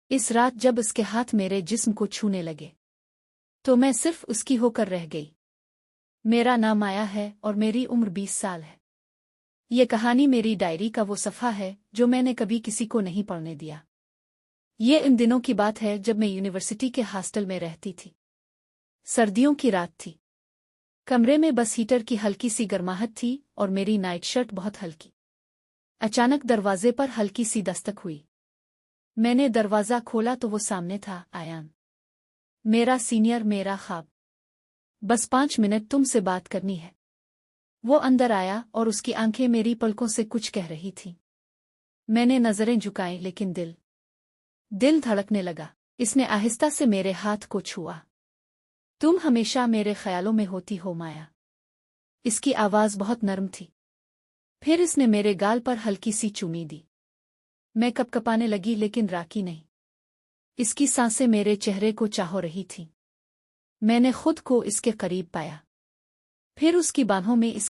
اس رات جب اس کے ہاتھ میرے جسم کو چھونے لگے تو میں صرف اس کی ہو کر رہ گئی۔ میرا نام آیا ہے اور میری عمر 20 سال ہے۔ یہ کہانی میری ڈائری کا وہ صفحہ ہے جو میں نے کبھی کسی کو نہیں پڑھنے دیا۔ یہ ان دنوں کی بات ہے جب میں یونیورسٹی کے ہاسٹل میں رہتی تھی۔ سردیوں کی رات تھی۔ کمرے میں بس ہیٹر کی ہلکی سی گرماہٹ تھی اور میری نائٹ شرٹ بہت ہلکی۔ اچانک دروازے پر ہلکی سی دستک ہوئی۔ میں نے دروازہ کھولا تو وہ سامنے تھا، ایان، میرا سینئر، میرا خواب۔ بس 5 منٹ تم سے بات کرنی ہے۔ وہ اندر آیا اور اس کی آنکھیں میری پلکوں سے کچھ کہہ رہی تھیں۔ میں نے نظریں جھکائیں لیکن دل دھڑکنے لگا۔ اس نے آہستہ سے میرے ہاتھ کو چھوا۔ تم ہمیشہ میرے خیالوں میں ہوتی ہو، مایا۔ اس کی آواز بہت نرم تھی۔ پھر اس نے میرے گال پر ہلکی سی چومی دی۔ میں کپکپانے لگی لیکن راکی نہیں۔ اس کی سانسیں میرے چہرے کو چاہو رہی تھیں۔ میں نے خود کو اس کے قریب پایا۔ پھر اس کی باہوں میں اس